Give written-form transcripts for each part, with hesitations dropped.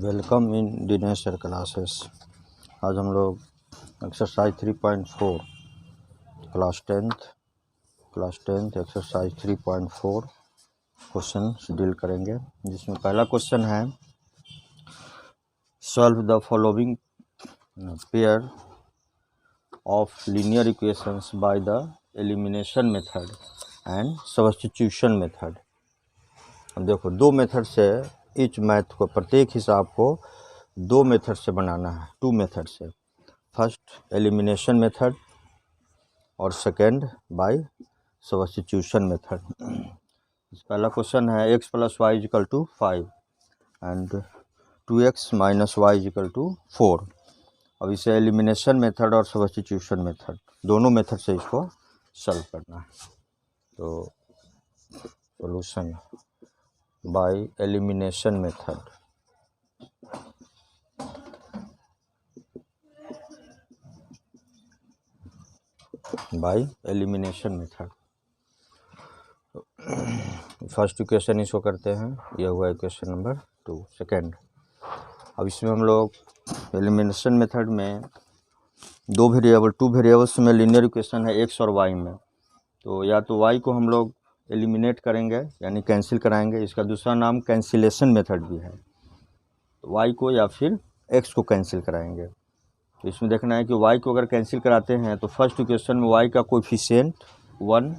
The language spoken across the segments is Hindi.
Welcome in Dinesh sir classes. आज हम लोग exercise 3.4 class tenth exercise 3.4 question deal करेंगे, जिसमें पहला क्वेश्चन है solve the following pair of linear equations by the elimination method and substitution method. अब देखो, दो मेथड से इच मैथ को, प्रत्येक हिसाब को दो मेथड से बनाना है, टू मेथड से। फर्स्ट एलिमिनेशन मेथड और सेकंड बाय सब्स्टिट्यूशन मेथड। पहला क्वेश्चन है x plus y equal to 5 and 2x minus Y equal to 4। अब इसे एलिमिनेशन मेथड और सब्स्टिट्यूशन मेथड दोनों मेथड से इसको सॉल्व करना है। तो solution by elimination method. By elimination method first equation इसको करते हैं, यह हुआ इक्वेशन नंबर 2। सेकंड, अब इसमें हम लोग एलिमिनेशन मेथड में टू वेरिएबल्स में लीनियर इक्वेशन है x और y में, तो या तो y को हम लोग एलिमिनेट करेंगे यानी कैंसिल कराएंगे, इसका दूसरा नाम कैंसिलेशन मेथड भी है। तो y को या फिर x को कैंसिल कराएंगे। तो इसमें देखना है कि y को अगर कैंसिल कराते हैं तो फर्स्ट इक्वेशन में y का कोएफिशिएंट 1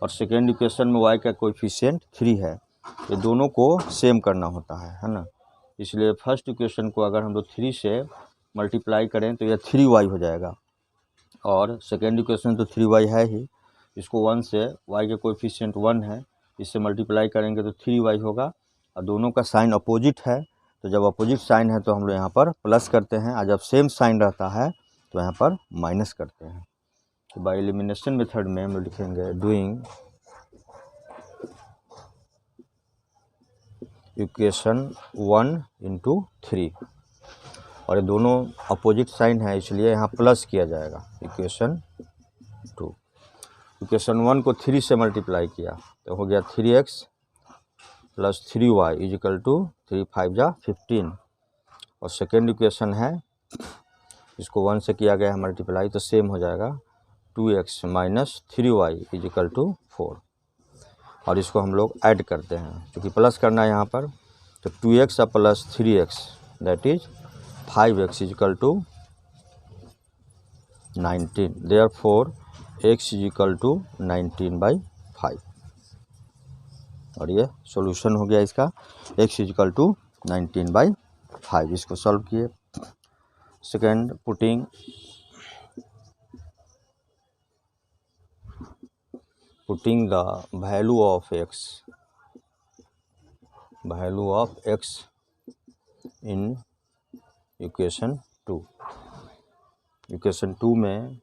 और सेकेंड इक्वेशन में y का कोएफिशिएंट 3 है। ये दोनों को सेम करना होता है ना। इसलिए फर्स्ट इक्वेशन को अगर हम लोग 3 से मल्टीप्लाई करें तो यह 3y हो जाएगा, और सेकेंड इक्वेशन तो 3y है ही, इसको 1 से, y के कोएफिशिएंट 1 है, इससे मल्टीप्लाई करेंगे तो 3y होगा। और दोनों का साइन अपोजिट है, तो जब अपोजिट साइन है तो हम लोग यहाँ पर प्लस करते हैं, और जब सेम साइन रहता है तो यहाँ पर माइनस करते हैं। तो बाय एलिमिनेशन मेथड में हम लोग लिखेंगे डूइंग इक्वेशन 1 into 3, और ये दोनों अपोजिट साइन है इसलिए यहाँ प्लस किया जाएगा। इक्वेशन 2, इक्वेशन 1 को 3 से मल्टीप्लाई किया तो हो गया 3x plus 3y is equal to 3 5 जा 15, और सेकेंड इक्वेशन है, इसको 1 से किया गया है मल्टीप्लाई तो सेम हो जाएगा 2x minus 3y is equal to 4, और इसको हम लोग ऐड करते हैं क्योंकि प्लस करना है यहाँ पर। तो 2x plus 3x that is 5x equal to 19, therefore x equal to 19/5, और ये सॉल्यूशन हो गया इसका, x इजिकल टू 19/5। इसको सॉल्व किए। Second, putting the value of x in equation 2। Equation 2 में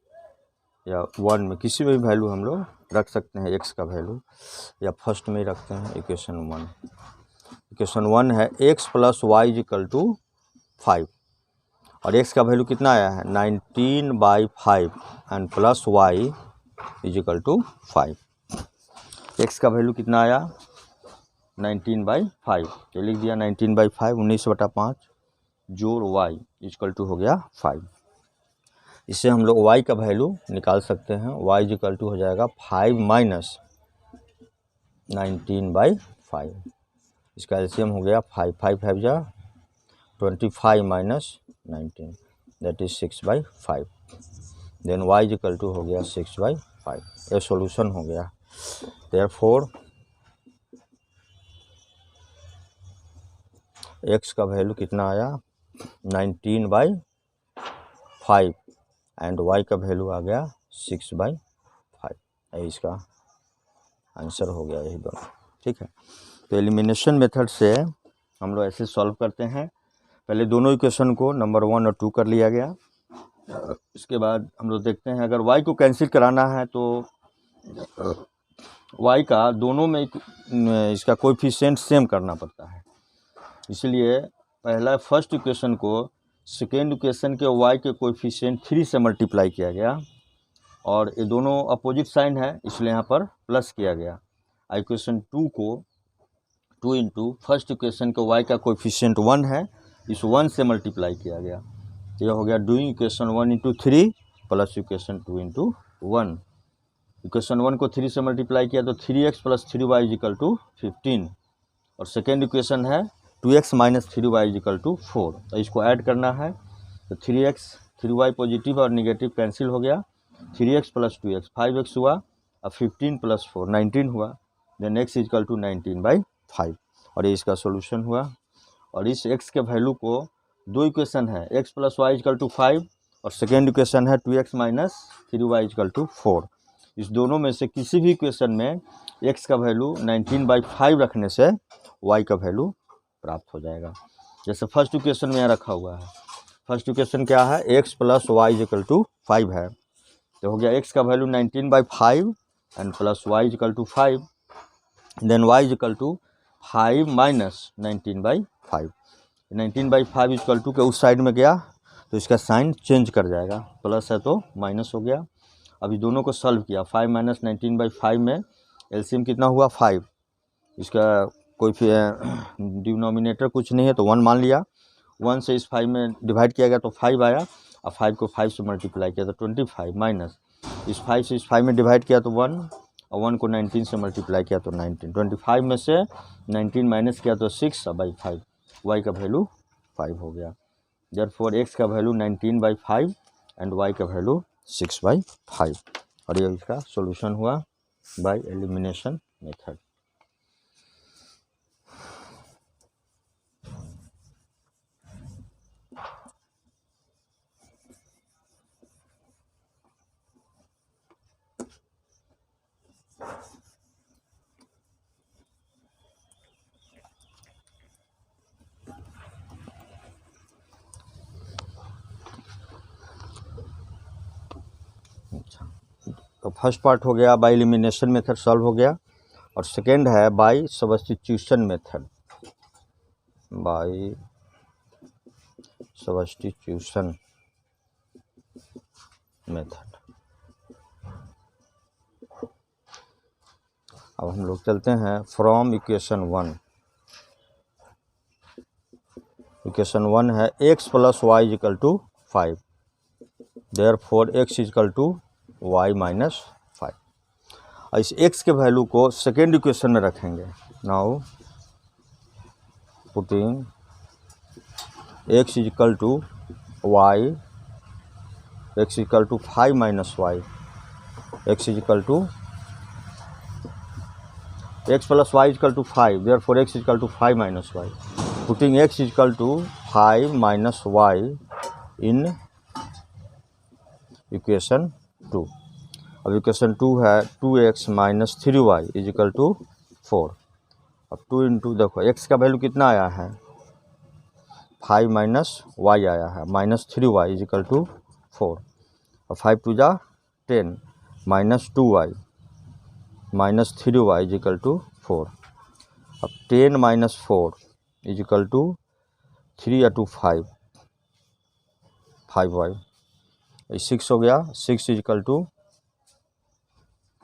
या 1 में किसी में भी वैल्यू हम लोग रख सकते हैं x का वैल्यू, या फर्स्ट में ही रखते हैं इक्वेशन 1। इक्वेशन 1 है x plus Y equal to 5, और x का वैल्यू कितना आया है 19/5 and plus y equal to 5। x का वैल्यू कितना आया 19/5, तो लिख दिया 19/5, 19/5 जोड़ y इजिकल टू हो गया 5। इससे हम लोग y का वैल्यू निकाल सकते हैं, y इजिकल टू हो जाएगा 5 माइनस 19/5। इसका एलसीएम हो गया 5 5 5 जा 25 minus 19 that is 6/5, then y equal to हो गया 6/5। ये सॉल्यूशन हो गया। देयरफॉर x का वैल्यू कितना आया 19/5 एंड y का वैल्यू आ गया 6/5। इसका आंसर हो गया यही दोनों, ठीक है। तो एलिमिनेशन मेथड से हम लोग ऐसे सॉल्व करते हैं। पहले दोनों इक्वेशन को नंबर 1 और 2 कर लिया गया। इसके बाद हम लोग देखते हैं अगर y को कैंसिल कराना है तो y का दोनों में इसका कोएफिशिएंट सेम करना पड़ता है, इसलिए पहला फर्स्ट इक्वेशन को सेकेंड इक्वेशन के y के कोएफिशिएंट 3 से मल्टीप्लाई किया गया, और ये दोनों अपोजिट साइन है इसलिए यहाँ पर प्लस किया गया। इक्वेशन 2 को 2 इंटू फर्स्ट इक्वेशन के y का कोएफिशिएंट 1 है इस 1 से मल्टीप्लाई किया गया, तो यह हो गया doing equation 1 into 3 plus equation 2 into 1। Equation 1 को 3 से मल्टीप्लाई किया तो 3x plus 3y is equal to 15, और सेकेंड इक्वेशन है 2x minus 3y is equal to 4। तो इसको ऐड करना है, तो 3x 3y पॉजिटिव और निगेटिव कैंसिल हो गया, 3x प्लस 2x 5x हुआ, अब 15 प्लस 4 19 हुआ, देन x इजिकल टू 19/5, और ये इसका सोल्यूशन हुआ। और इस x के वैल्यू को, दो इक्वेशन है, x plus Y equal to 5 और सेकेंड इक्वेशन है 2x minus 3y is equal to 4। इस दोनों में से किसी भी इक्वेशन में x का वैल्यू 19/5 रखने से y का वैल्यू प्राप्त हो जाएगा। जैसे फर्स्ट इक्वेशन में यहाँ रखा हुआ है, फर्स्ट इक्वेशन क्या है, x plus Y equal to 5 है, तो हो गया x का value 19/5 and plus Y equal to 5, then y equal to 5 minus 19/5। 19/5 equal to के उस साइड में गया तो इसका साइन चेंज कर जाएगा, प्लस है तो माइनस हो गया। अभी दोनों को सॉल्व किया, 5 माइनस 19/5 में एलसीएम कितना हुआ 5, इसका कोई डिनोमिनेटर कुछ नहीं है तो 1 मान लिया, 1 से इस 5 में डिवाइड किया गया तो 5 आया, और 5 को 5 से मल्टीप्लाई किया तो 25, माइनस इस 5 से इस 5 में डिवाइड किया तो 1, और 1 को 19 से मल्टीप्लाई किया तो 19, 25 में से 19 माइनस किया तो 6/5, y का वैल्यू 5 हो गया। देयरफॉर x का वैल्यू 19/5 एंड y का वैल्यू 6/5, और ये इसका सॉल्यूशन हुआ बाय एलिमिनेशन मेथड। तो फर्स्ट पार्ट हो गया बाय एलिमिनेशन मेथड सॉल्व हो गया, और सेकेंड है by substitution method. By substitution method अब हम लोग चलते हैं फ्रॉम इक्वेशन 1। इक्वेशन 1 है x plus Y equal to 5, therefore x equal to y minus 5। और इस x के वैल्यू को सेकेंड इक्वेशन में रखेंगे। Now putting x equal to y, x equal to 5 minus y, x equal to x plus y equal to 5, therefore x equal to 5 minus y। Putting x equal to 5 minus y in equation 2। अब इक्वेशन 2 है 2x minus 3y is equal to 4। अब 2 इंटू देखो x का वैल्यू कितना आया है 5 माइनस y आया है, माइनस 3y इजिकल टू 4। और 5 टू जा 10 minus 2y minus 3y is equal to 4। अब 10 माइनस 4 इजिकल टू 3 या टू 5, 5y, 6 हो गया, 6 इजिकल टू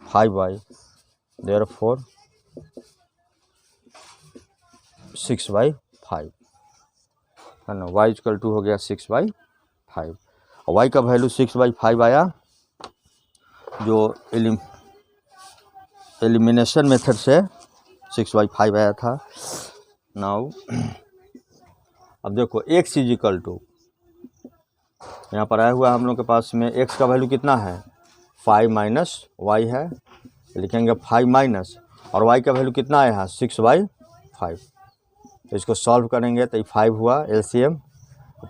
5y, देयरफॉर 6/5 है ना, y इजिकल टू हो गया 6/5। और y का वैल्यू 6/5 आया, जो एलिमिनेशन मेथड से 6/5 आया था। नाउ अब देखो x इजिकल टू, यहाँ पर आया हुआ हम लोग के पास में x का वैल्यू कितना है 5 माइनस वाई है, लिखेंगे 5 माइनस, और y का वैल्यू कितना आया है 6/5। तो इसको सॉल्व करेंगे तो 5 हुआ एलसीएम,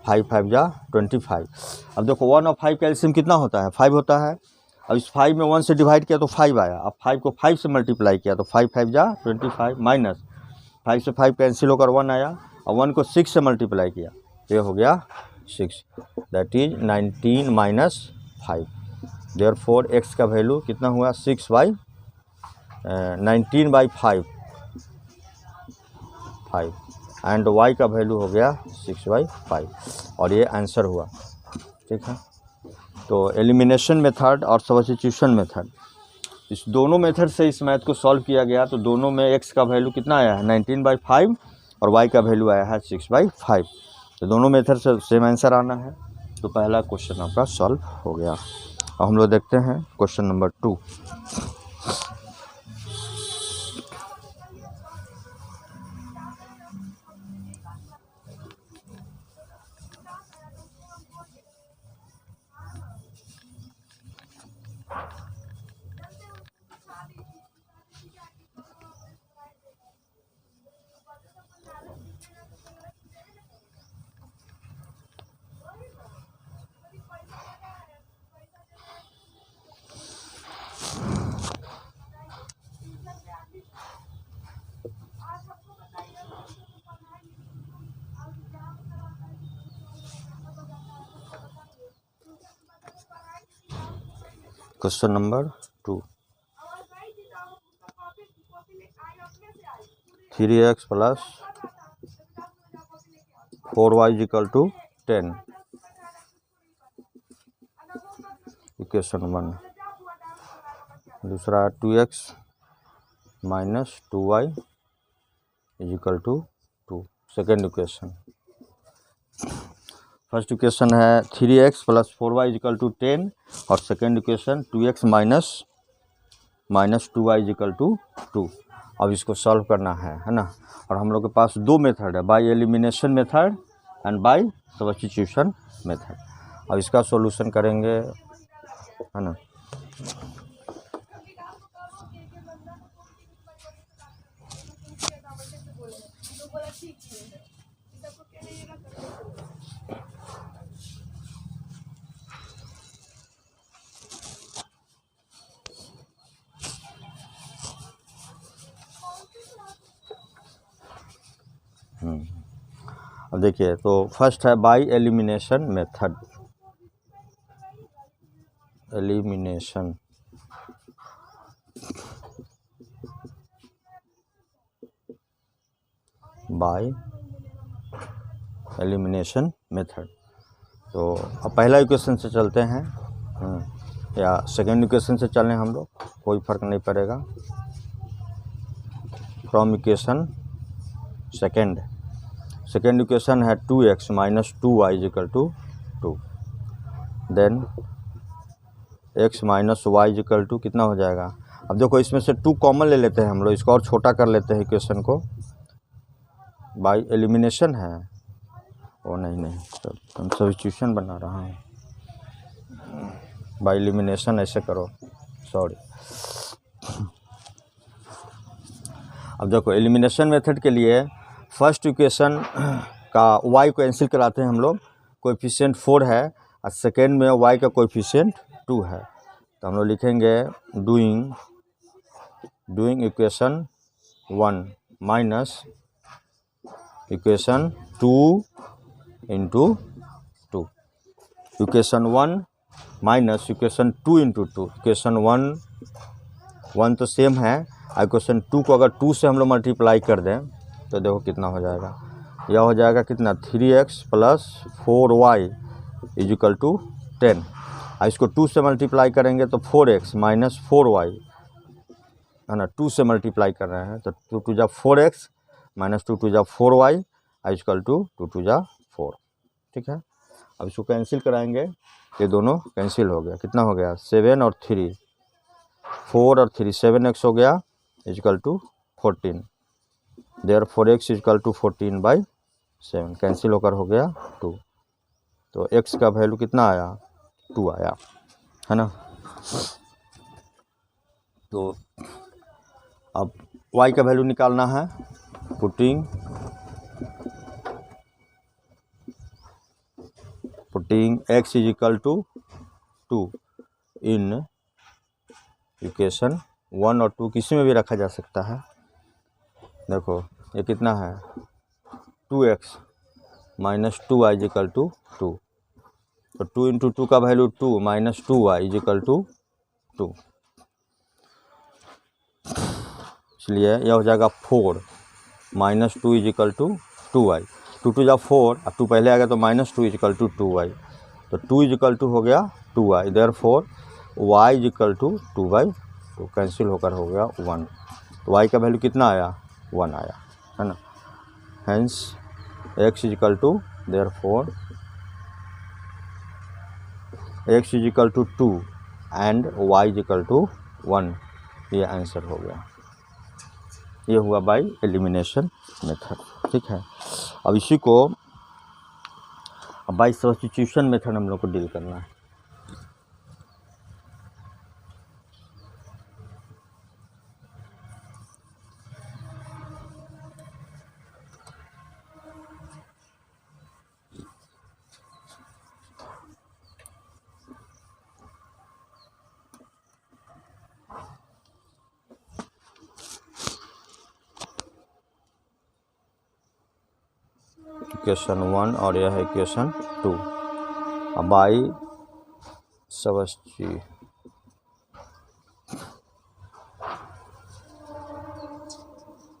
5 5 जा 25। अब देखो 1 और 5 का एलसीएम कितना होता है 5 होता है। अब इस 5 में 1 से डिवाइड किया तो 5 आया, अब 5 को 5 से मल्टीप्लाई किया तो 5 5 जा 25, माइनस 5 से 5 कैंसिल होकर 1 आया, और 1 को 6 से मल्टीप्लाई किया तो ये हो गया 6, that is 19 minus 5। Therefore x का वैल्यू कितना हुआ 19/5 एंड y का वैल्यू हो गया 6/5, और ये आंसर हुआ। ठीक है, तो एलिमिनेशन मेथड और सब्स्टिट्यूशन मेथड, इस दोनों मेथड से इस मैथ को सॉल्व किया गया। तो दोनों में x का वैल्यू कितना आया है 19/5 और y का वैल्यू आया है 6/5। तो दोनों मेथड से सेम आंसर आना है। तो पहला क्वेश्चन आपका सॉल्व हो गया। अब हम लोग देखते हैं question number 2। Question number 2, 3x + 4y = 10, equation 1। दूसरा 2x - 2y = 2, second equation. First equation है 3x + 4y = 10 और सेकेंड इक्वेशन 2x - 2y = 2। अब इसको सॉल्व करना है ना। और हम लोग के पास दो मेथड है, by elimination method and by substitution method. अब इसका सॉल्यूशन करेंगे, है ना। अब देखिए, तो फर्स्ट है by elimination method. Elimination by elimination method. तो अब पहला इक्वेशन से चलते हैं, या सेकेंड इक्वेशन से चलें हम लोग, कोई फर्क नहीं पड़ेगा। फ्रॉम इक्वेशन सेकेंड इक्वेशन है 2x - 2y = 2। Then x - y = कितना हो जाएगा। अब देखो, इसमें से 2 कॉमन ले लेते हैं हम लोग, इसको और छोटा कर लेते हैं इक्वेशन को। बाय एलिमिनेशन है, ओ नहीं, तो हम सब्स्टिट्यूशन बना रहा हूँ। बाय एलिमिनेशन ऐसे करो, सॉरी। अब देखो, एलिमिनेशन मेथड के लिए फर्स्ट इक्वेशन का y को कैंसिल कराते हैं हम लोग, कोएफिशिएंट 4 है और सेकेंड में y का कोएफिशिएंट 2 है। तो हम लोग लिखेंगे doing equation 1 minus equation 2 × 2। Equation 1 minus equation 2 × 2। Equation 1 तो सेम है, इक्वेशन 2 को अगर 2 से हम लोग मल्टीप्लाई कर दें तो देखो कितना हो जाएगा। यह हो जाएगा कितना, 3x + 4y = 10। इसको 2 से मल्टीप्लाई करेंगे तो 4x - 4y, है ना। 2 से मल्टीप्लाई कर रहे हैं तो 2 × 2 = 4x - 2 × 4y = 2 × 4। ठीक है। अब इसको कैंसिल कराएंगे, ये दोनों कैंसिल हो गया। कितना हो गया, 7 और 3, 4 और 3, 7x हो गया = 14। देयरफॉर x = 14/7, कैंसिल होकर हो गया 2। तो x का वैल्यू कितना आया, 2 आया, है ना। तो अब y का वैल्यू निकालना है। पुटिंग x = 2 इन इक्वेशन 1 और 2, किसी में भी रखा जा सकता है। देखो ये कितना है, 2x - 2y = 2। तो 2 × 2 का वैल्यू 2 - 2y = 2। इसलिए यह हो जाएगा 4 - 2 = 2y। 2 × 2 = 4, अब 2 पहले आ गया तो -2 = 2y। तो 2 = हो गया 2y। देयरफॉर y = 2/2, कैंसिल होकर हो गया 1। तो y का वैल्यू कितना आया, 1 आया, है ना। Hence x = therefore x is equal to 2 and y is equal to 1। ये आंसर हो गया। ये हुआ बाय एलिमिनेशन मेथड। ठीक है, अब इसी को बाय सब्स्टिट्यूशन मेथड हम लोग को डील करना है। इक्वेशन 1 और यह है इक्वेशन 2। अब by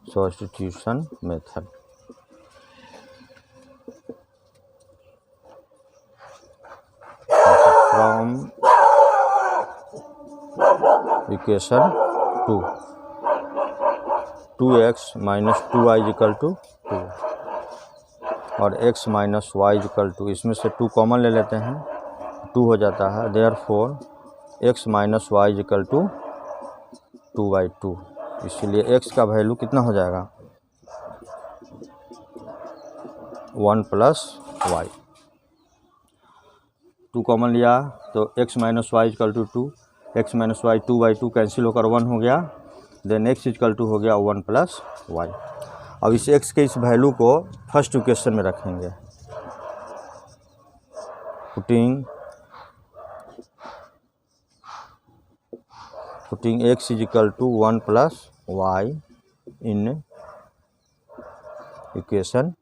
substitution method from equation 2 2x minus 2y equal to 2 और x minus Y equal to, इसमें से 2 कॉमन ले लेते हैं, 2 हो जाता है। Therefore x minus Y equal to 2/2। इसलिए x का वैल्यू कितना हो जाएगा 1 प्लस वाई। 2 कॉमन लिया तो x minus Y equal to 2, x minus Y 2/2 cancel होकर 1 हो गया। देन x इक्वल टू हो गया 1 प्लस वाई। अब इस x के इस वैल्यू को फर्स्ट इक्वेशन में रखेंगे। Putting x is equal to 1 plus Y in equation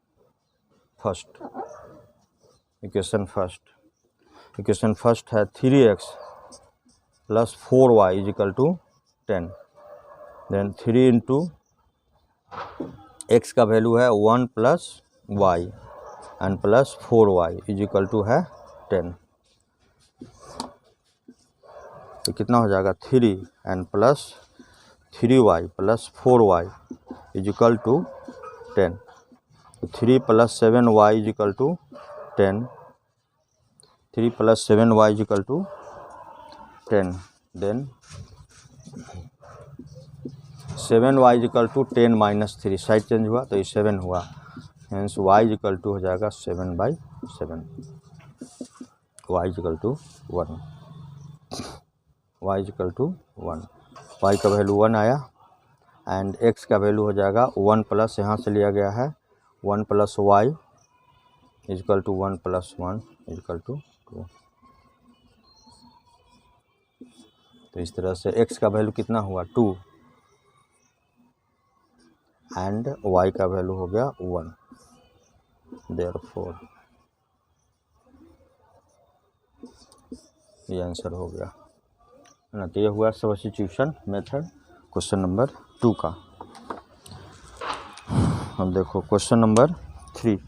first. Equation first है 3x plus 4y is equal to 10। Then 3 into x का वैल्यू है 1 plus Y and plus 4y is equal to है 10। तो कितना हो जाएगा 3 and plus 3y plus 4y is equal to 10। 3 plus 7y is equal to 10। 3 plus 7y is equal to 10। Then 7y is equal to 10 minus 3, side change हुआ तो ये 7 हुआ। Hence y is equal to हो जाएगा 7/7। y is equal to 1। y is equal to 1। y का वैल्यू 1 आया एंड x का वैल्यू हो जाएगा 1 प्लस, यहाँ से लिया गया है 1 plus y is equal to 1 plus 1 is equal to 2। तो इस तरह से x का वैल्यू कितना हुआ 2 एंड y का वैल्यू हो गया 1। देयरफॉर ये आंसर हो गया ना। तो ये हुआ सब्स्टिट्यूशन मेथड क्वेश्चन नंबर 2 का। अब देखो क्वेश्चन नंबर 3।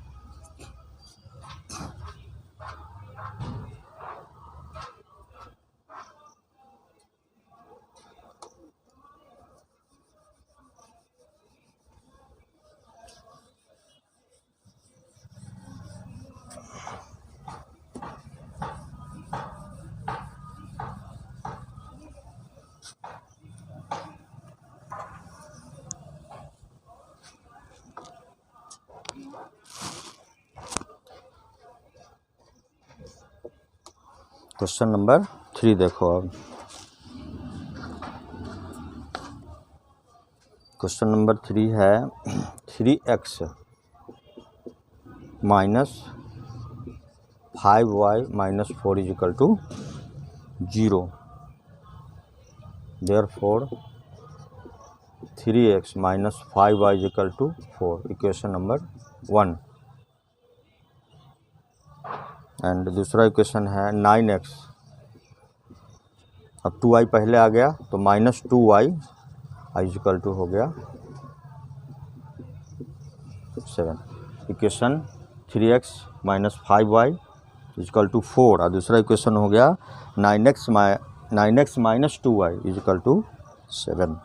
क्वेश्चन नंबर 3 देखो। अब क्वेश्चन नंबर 3 है 3x minus 5y minus 4 is equal to 0। Therefore 3x minus 5y is equal to 4। Equation number 1। And दूसरा इक्वेशन है 9x। अब 2y पहले आ गया तो minus 2y is equal to हो गया 7। Equation 3x minus 5y is equal to 4 और दूसरा इक्वेशन हो गया 9x minus 2y is equal to 7।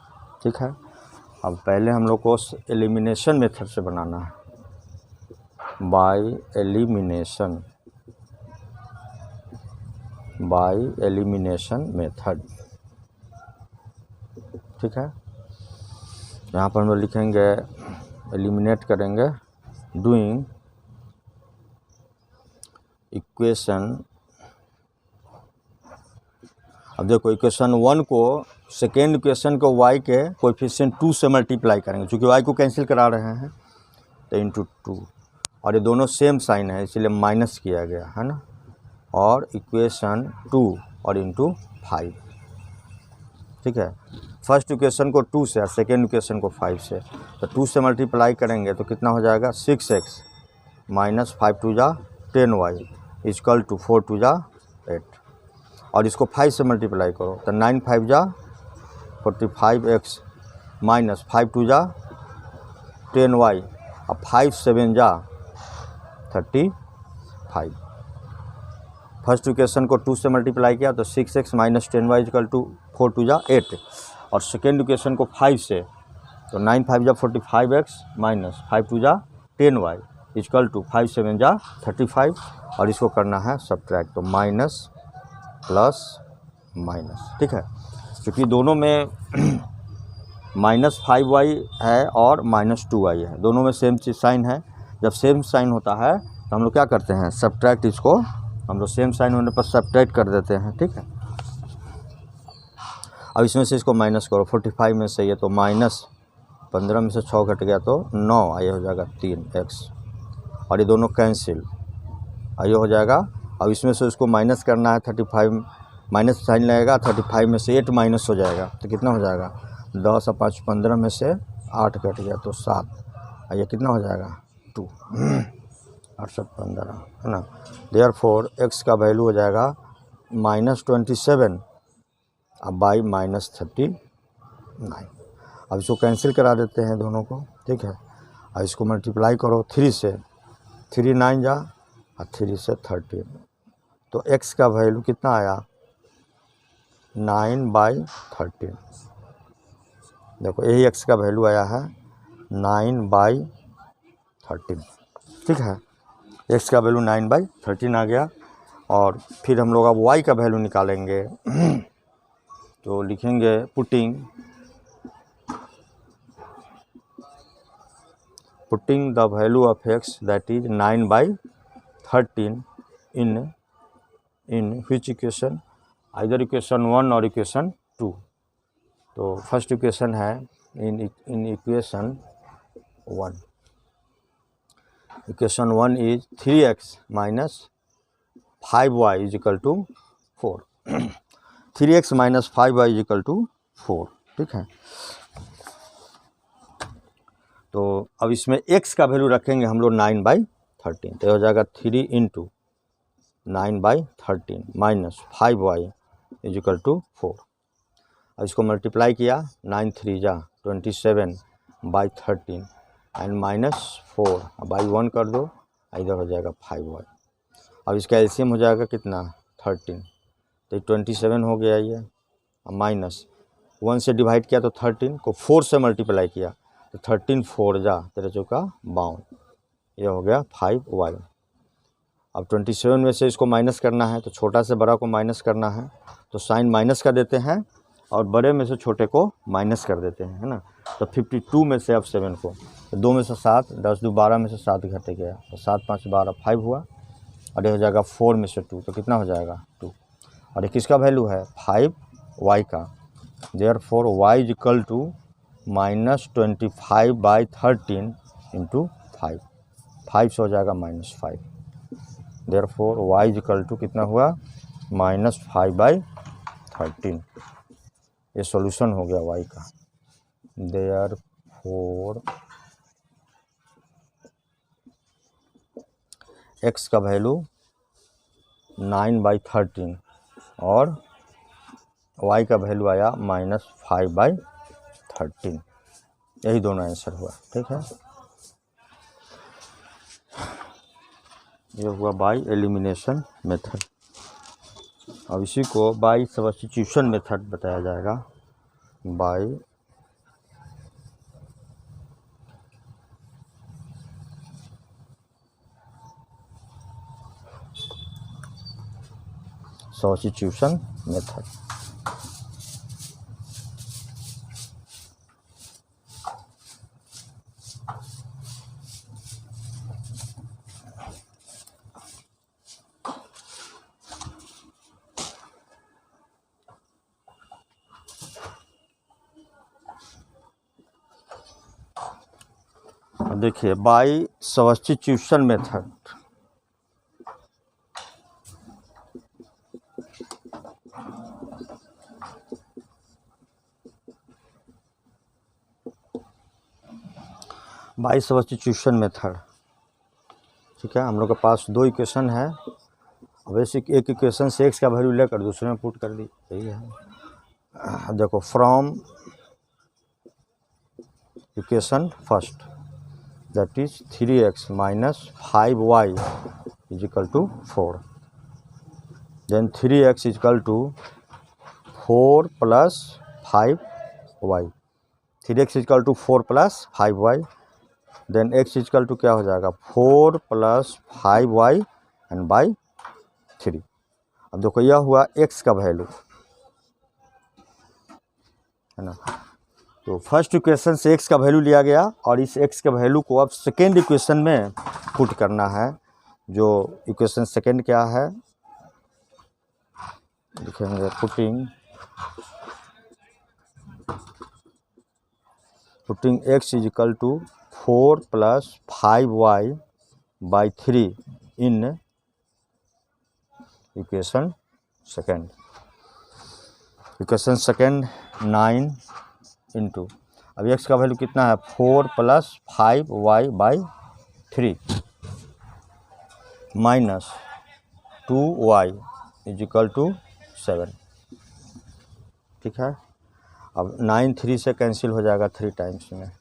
ठीक है, अब पहले हम लोग को एलिमिनेशन मेथड से बनाना है। By elimination method. ठीक है, यहाँ पर हम लोग लिखेंगे एलिमिनेट करेंगे डूइंग इक्वेशन। अब देखो इक्वेशन 1 को सेकेंड इक्वेशन को y के कोएफिशिएंट 2 से मल्टीप्लाई करेंगे, क्योंकि y को कैंसिल करा रहे हैं तो इंटू 2, और ये दोनों सेम साइन है इसलिए माइनस किया गया है ना, और इक्वेशन 2 और इंटू 5। ठीक है, फर्स्ट इक्वेशन को 2 से और सेकेंड इक्वेशन को 5 से, तो 2 से मल्टीप्लाई करेंगे तो कितना हो जाएगा 6x माइनस 5 2 जा 10y इक्वल टू 4 2 जा 8, और इसको 5 से मल्टीप्लाई करो तो 9 5 जा 45x माइनस 5 2 जा 10y और 5 7 जा 35। फर्स्ट इक्वेशन को 2 से मल्टीप्लाई किया तो 6x minus 10y equal to 4 2 जा 8, और सेकेंड इक्वेशन को 5 से तो 9 5 जा 45x माइनस 5 2 जा 10y इक्वल टू 5 7 जा 35, और इसको करना है सब्ट्रैक्ट, तो माइनस प्लस माइनस। ठीक है, क्योंकि दोनों में माइनस 5y है और माइनस 2y है, दोनों में सेम चीज साइन है। जब सेम साइन होता है तो हम लोग क्या करते हैं सब्ट्रैक्ट, इसको हम लोग सेम साइन होने पर सब्ट्रैक्ट कर देते हैं। ठीक है, अब इसमें से इसको माइनस करो, 45 में से ये तो माइनस 15 में से 6 घट गया तो 9, ये हो जाएगा 3x, और ये दोनों कैंसिल, ये हो जाएगा। अब इसमें से उसको माइनस करना है 35, माइनस साइन लगेगा, 35 में से 8 माइनस हो जाएगा तो कितना हो जाएगा 10 और 5 15 में से 8 कट गया तो 7, ये कितना हो जाएगा 2 8 7 15 है ना। देयरफॉर x का वैल्यू हो जाएगा -27 अब बाई -39। अब इसको कैंसिल करा देते हैं दोनों को। ठीक है, अब इसको मल्टीप्लाई करो 3 से, 3 9 जा और 3 से 13, तो x का वैल्यू कितना आया 9/13। देखो यही x का वैल्यू आया है 9/13। ठीक है, x का वैल्यू 9/13 आ गया, और फिर हम लोग अब y का वैल्यू निकालेंगे तो लिखेंगे putting the value of x that is 9/13 in which equation, either equation 1 और इक्वेशन 2। तो फर्स्ट इक्वेशन है in equation 1, equation 1 is 3x minus 5y is equal to 4 3x minus 5y is equal to 4। ठीक है, तो अब इसमें x का वैल्यू रखेंगे हम लोग 9/13, तो हो जाएगा 3 into 9/13 minus 5y is equal to 4। अब इसको मल्टीप्लाई किया 9 3 जा 27/13 एंड -4 बाई 1 कर दो, इधर हो जाएगा 5y। अब इसका एलसीएम हो जाएगा कितना 13, तो 27 हो गया ये, माइनस 1 से डिवाइड किया तो 13 को 4 से मल्टीप्लाई किया तो 13 4 जा 13 चौका 52, ये हो गया 5y। अब 27 में से इसको माइनस करना है तो छोटा से बड़ा को माइनस करना है, तो साइन माइनस का देते हैं और बड़े में से छोटे को माइनस कर देते हैं, है ना। तो 52 में से अब 7 को, तो 2 में से 7, 10 2 12 में से 7 घट गया, तो 7 5 12 5 हुआ, और ये हो जाएगा 4 में से 2, तो कितना हो जाएगा 2, और ये किसका वैल्यू है 5y का। Therefore y is equal to -25/13 into 5, 5 से हो जाएगा -5। Therefore y is equal to कितना हुआ -5/13। ये सॉल्यूशन हो गया y का। देयरफॉर x का वैल्यू 9/13 और y का वैल्यू आया -5/13, यही दोनों आंसर हुआ। ठीक है, ये हुआ बाय एलिमिनेशन मेथड। अब इसी को बाय सब्स्टिट्यूशन मेथड बताया जाएगा। By substitution method. देखिए by substitution method by substitution method, ठीक है। हम लोग के पास दो इक्वेशन है, बेसिक एक इक्वेशन से एक्स का वैल्यू लेकर दूसरे में पुट कर दी, सही है। देखो from equation first that is 3x minus 5y is equal to 4, then 3x is equal to 4 plus 5y, 3x is equal to 4 plus 5y, then x is equal to क्या हो जाएगा 4 प्लस 5y एंड बाई 3। अब देखो यह हुआ x का वैल्यू, है ना। तो फर्स्ट इक्वेशन से x का वैल्यू लिया गया और इस x के वैल्यू को अब सेकेंड इक्वेशन में पुट करना है। जो इक्वेशन सेकेंड क्या है लिखेंगे, putting x is equal to 4 plus 5y by 3 in equation second. Equation second 9 into, अब x का वैल्यू कितना है 4 plus 5y by 3 minus 2y is equal to 7, ठीक है। अब 9 3 से कैंसिल हो जाएगा 3 टाइम्स में,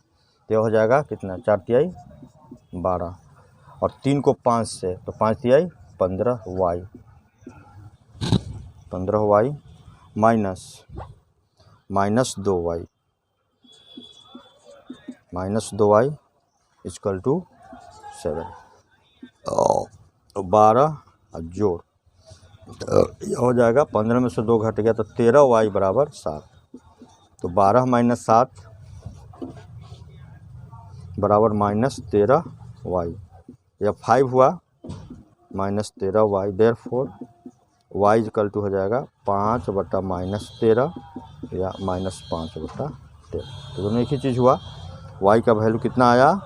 तो हो जाएगा कितना 4 तिहाई 12 और 3 को 5 से, तो 5 तिहाई 15y, 15y minus 2y equal to 7, 12 और जोड़ हो जाएगा 15 में से 2 घट गया तो 13y बराबर 7, तो 12 माइनस 7 बराबर माइनस 13y, या 5 हुआ minus 13y, therefore y equal to हो जाएगा 5 बटा माइनस 13 या माइनस 5 बटा 13। तो दोनों एक ही चीज़ हुआ। y का वैल्यू कितना आया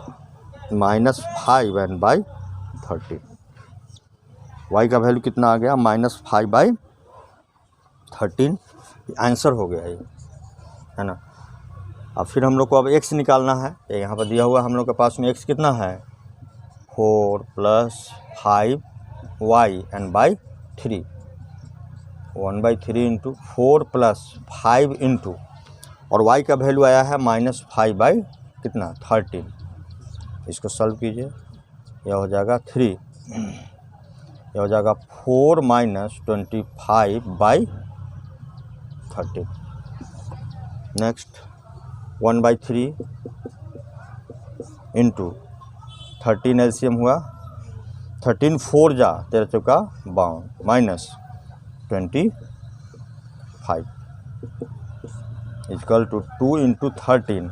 -5 एंड बाई 13, y का वैल्यू कितना आ गया -5 बाई 13, आंसर हो गया ये, है ना। अब फिर हम लोग को अब x निकालना है। यहाँ पर दिया हुआ हम लोग के पास में x कितना है 4 plus 5y and by 3, 1/3 into 4 plus 5 into, और y का वैल्यू आया है -5 बाई कितना 13। इसको सॉल्व कीजिए, यह हो जाएगा 3, यह हो जाएगा 4 minus 25 by 13। Next 1/3 into 13 LCM हुआ 13 4 जा 13 चौका 52 माइनस 25 इक्वल टू 2 इंटू 13,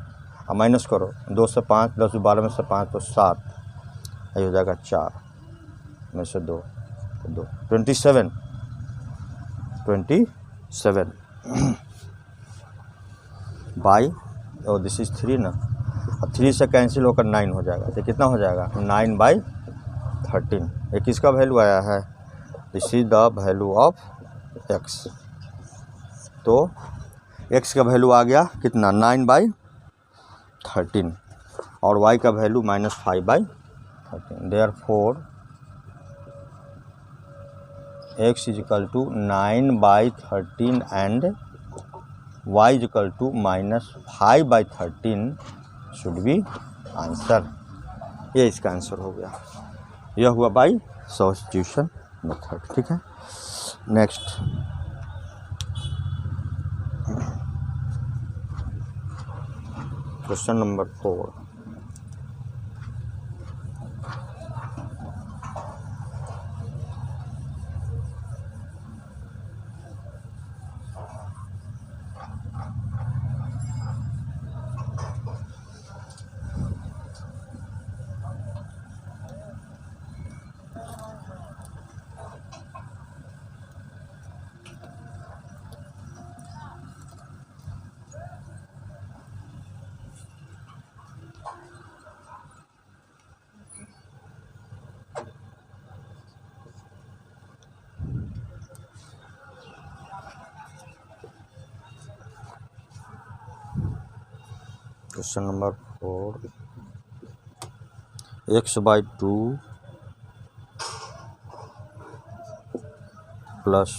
अब माइनस करो 2 से 5, 10 12 में से 5 तो 7, ये हो जाएगा 4 में से 2 तो 2 27 बाई, और दिस इज 3 ना, अब 3 से कैंसिल होकर 9 हो जाएगा, तो कितना हो जाएगा 9/13। ये किसका वैल्यू आया है, this is the value of x। तो x का वैल्यू आ गया कितना 9/13 और y का value -5/13, therefore x is equal to 9/13 and y is equal to -5/13 should be answer. ये इसका आंसर हो गया। यह हुआ बाय सब्स्टिट्यूशन मेथड, ठीक है। Next question number 4, question number 4, x/2 plus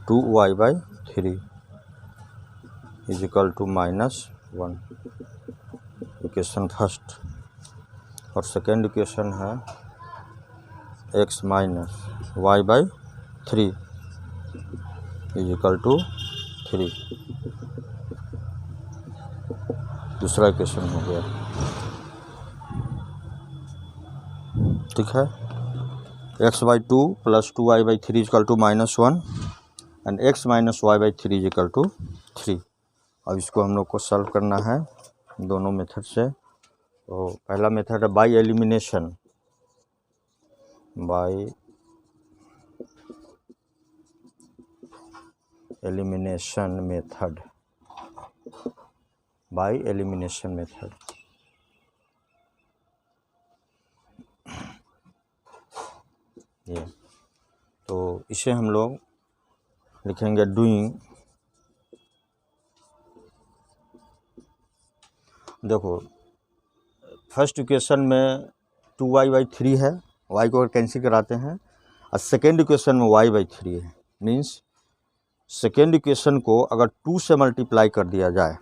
2y/3 is equal to -1। Equation first. और सेकेंड इक्वेशन है x minus y/3 is equal to 3। दूसरा इक्वेशन हो गया। ठीक है, x/2 plus 2y/3 is equal to -1 and x minus y/3 is equal to 3। अब इसको हम लोग को सॉल्व करना है दोनों मेथड से। तो पहला मेथड है by elimination. Bye elimination method. By elimination method. ये तो इसे हम लोग लिखेंगे डूइंग। देखो फर्स्ट इक्वेशन में 2y/3 है, y को अगर कैंसिल कराते हैं, और सेकेंड इक्वेशन में y/3 है। मीन्स सेकेंड इक्वेशन को अगर 2 से मल्टीप्लाई कर दिया जाए,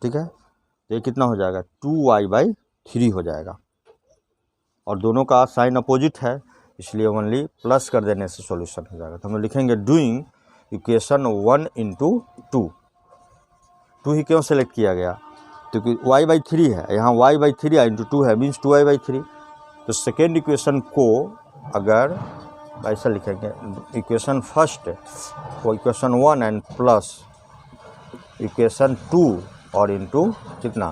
ठीक है, तो ये कितना हो जाएगा, 2y/3 हो जाएगा। और दोनों का साइन अपोजिट है, इसलिए ओनली प्लस कर देने से सॉल्यूशन हो जाएगा। तो हम लिखेंगे डूइंग इक्वेशन 1 इंटू 2 ही क्यों सेलेक्ट किया गया, क्योंकि y/3 है, यहाँ y/3 इंटू 2 है, मीन्स 2y/3। तो सेकेंड इक्वेशन को अगर ऐसा लिखेंगे, इक्वेशन फर्स्ट वो इक्वेशन 1 एंड प्लस इक्वेशन 2 और इंटू कितना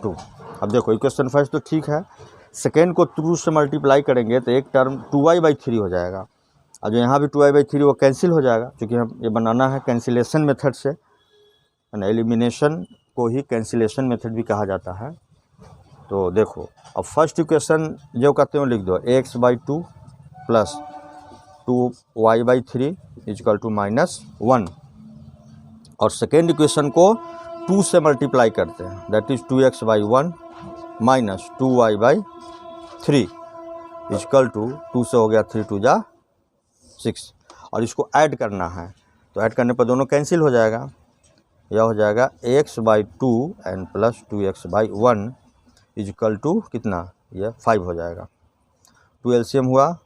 2। अब देखो इक्वेशन फर्स्ट तो ठीक है, सेकेंड को 2 से मल्टीप्लाई करेंगे तो एक टर्म 2y/3 हो जाएगा, और जो यहाँ भी 2y/3 वो कैंसिल हो जाएगा, क्योंकि हम ये बनाना है कैंसिलेशन मेथड से। एलिमिनेशन को ही कैंसिलेशन मेथड भी कहा जाता है। तो देखो अब फर्स्ट इक्वेशन जो कहते हो लिख दो, x/2 plus 2y/3 equal to -1। और सेकेंड इक्वेशन को 2 से मल्टीप्लाई करते हैं, that is 2x/1 minus 2y/3 equal to 2 से हो गया 3 2 जा 6। और इसको ऐड करना है, तो ऐड करने पर दोनों कैंसिल हो जाएगा। यह हो जाएगा x/2 and plus 2x/1 is equal to कितना, यह 5 हो जाएगा। 2 एलसीएम हुआ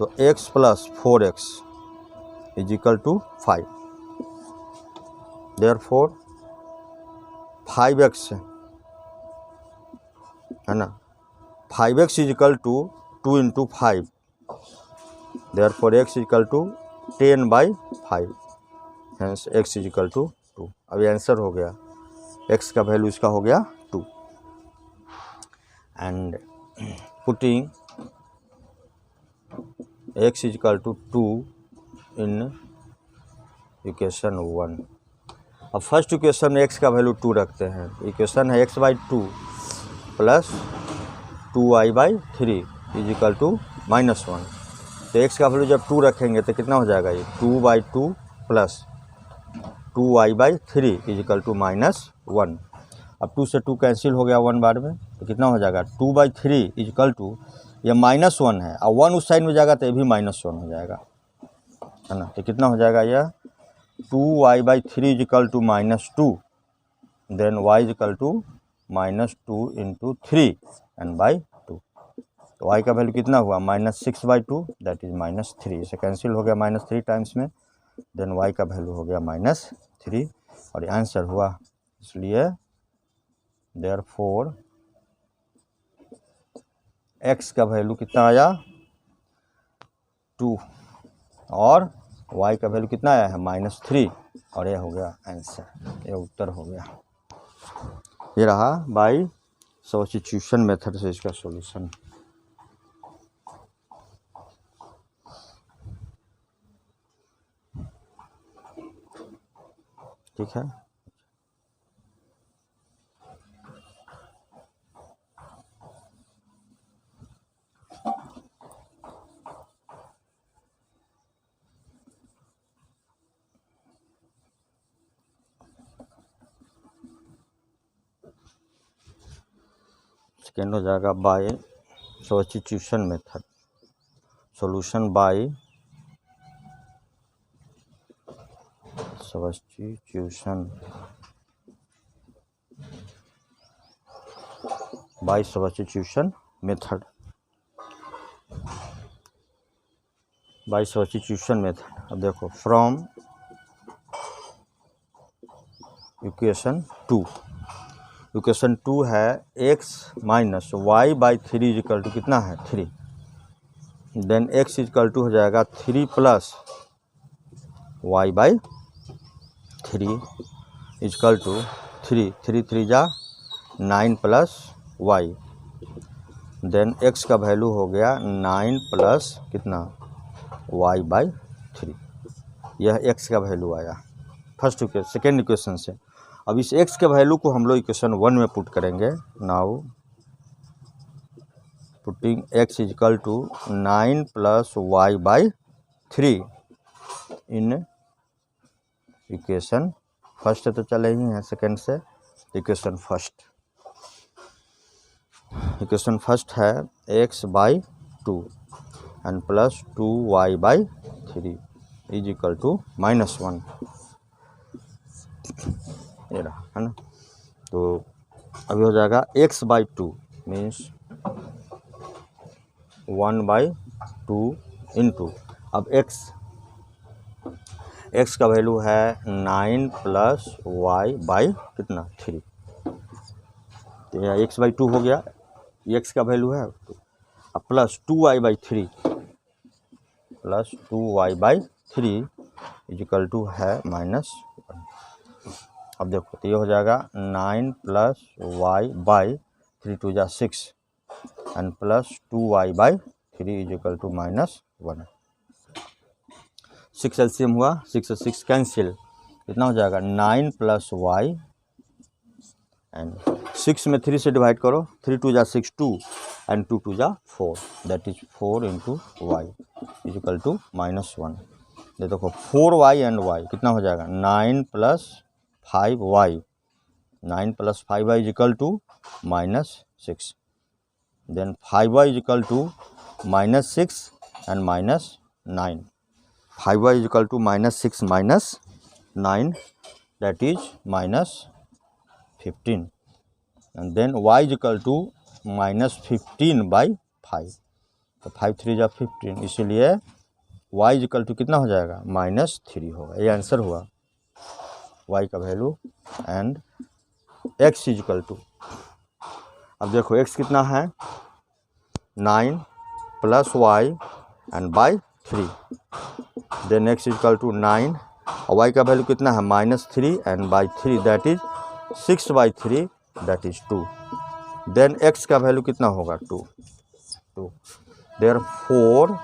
तो x plus 4x equal to 5। Therefore 5x है ना, 5x equal to 2 into 5। Therefore x equal to 10/5, hence x equal to 2। अब ये आंसर हो गया, x का वैल्यू इसका हो गया 2। And putting x equal to 2 in equation 1। अब फर्स्ट इक्वेशन में x का वैल्यू 2 रखते हैं। इक्वेशन है x/2 plus 2y/3 equal to -1। तो x का वैल्यू जब 2 रखेंगे तो कितना हो जाएगा, ये 2/2 प्लस 2y/3 इजकल टू -1। अब 2 से 2 कैंसिल हो गया 1 बार में, तो कितना हो जाएगा 2/3 इजकल टू, ये -1 है और 1 उस साइड में जाएगा तो ये भी -1 हो जाएगा, है ना। तो कितना हो जाएगा, यह 2y/3 equal to -2, then y equal to -2 into 3 and by 2। तो y का वैल्यू कितना हुआ, -6/2 दैट इज -3। इसे कैंसिल हो गया -3 टाइम्स में, देन y का वैल्यू हो गया -3 और ये आंसर हुआ। इसलिए देयरफॉर x का वैल्यू कितना आया 2 और y का वैल्यू कितना आया है -3, और ये हो गया आंसर, ये उत्तर हो गया। ये रहा बाय सब्स्टिट्यूशन मेथड से इसका सॉल्यूशन। ठीक है, सेकेंड हो जाएगा by substitution method, solution by substitution method, by substitution method. अब देखो फ्रॉम इक्वेशन 2, इक्वेशन 2 है x minus Y by 3 equal to कितना है 3, देन x इजिकल टू हो जाएगा 3 plus Y by 3 equal to 3 3 3 जा 9 प्लस वाई, देन x का वैल्यू हो गया 9 प्लस कितना y बाई 3, यह x का वैल्यू आया फर्स्ट इक्वेशन सेकेंड इक्वेशन से। अब इस x के वैल्यू को हम लोग इक्वेशन 1 में पुट करेंगे। Now putting x equal to 9 plus Y by 3 in equation first, तो चले ही हैं सेकेंड से इक्वेशन फर्स्ट। इक्वेशन फर्स्ट है x by 2 and plus 2y by 3 is equal to -1, ये रहा है ना। तो अभी हो जाएगा x बाई 2 मीन्स 1/2 इंटू, अब x का वैल्यू है 9 प्लस y बाई कितना 3, तो यह x बाई 2 हो गया, x का वैल्यू है, अब plus 2y by 3 plus 2y by 3 equal to है -1। अब देखो तो ये हो जाएगा 9 प्लस y बाई 3 2 जा 6 and plus 2y by 3 equal to -1। 6 LCM हुआ, 6 से 6 कैंसिल, कितना हो जाएगा 9 प्लस y एंड 6 में 3 से डिवाइड करो, 3 2 जा 6 2 एंड 2 2 जा 4, that is 4 into Y equal to -1। ये देखो 4y एंड y कितना हो जाएगा 9 plus 5y, 9 plus 5y equal to -6, then 5y equal to -6 and -9, 5y equal to -6 -9 that is -15 and then y equal to -15 by 5, तो 5 3 जा 15, इसीलिए y इजिकल टू कितना हो जाएगा -3 होगा, ये आंसर हुआ y का value. And x equal to, अब देखो x कितना है 9 plus y and by 3, then x equal to 9 और y का वैल्यू कितना है -3 and by 3 that is 6/3 that is 2, then x का वैल्यू कितना होगा 2, देयरफॉर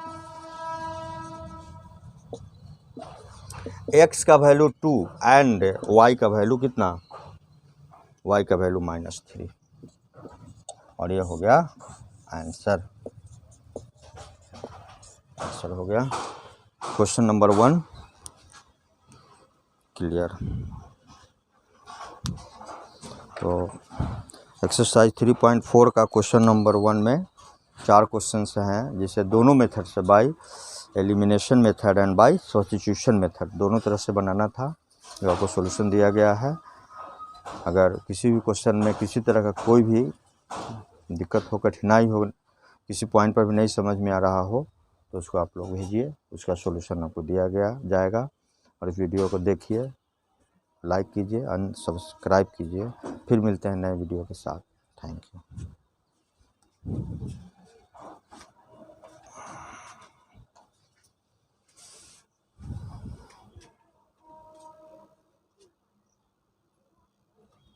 x का वैल्यू 2 एंड y का वैल्यू कितना, y का वैल्यू -3, और ये हो गया आंसर, आंसर हो गया क्वेश्चन नंबर 1 क्लियर। तो एक्सरसाइज 3.4 का क्वेश्चन नंबर 1 में 4 क्वेश्चंस हैं, जिसे दोनों मेथड से by elimination method and by substitution method दोनों तरह से बनाना था, जो आपको सॉल्यूशन दिया गया है। अगर किसी भी क्वेश्चन में किसी तरह का कोई भी दिक्कत हो, कठिनाई हो, किसी पॉइंट पर भी नहीं समझ में आ रहा हो, तो उसको आप लोग भेजिए, उसका सॉल्यूशन आपको दिया गया जाएगा। और इस वीडियो को देखिए, लाइक कीजिए, अनसब्सक्राइब कीजिए। फिर मिलते हैं नए वीडियो के साथ। Thank you.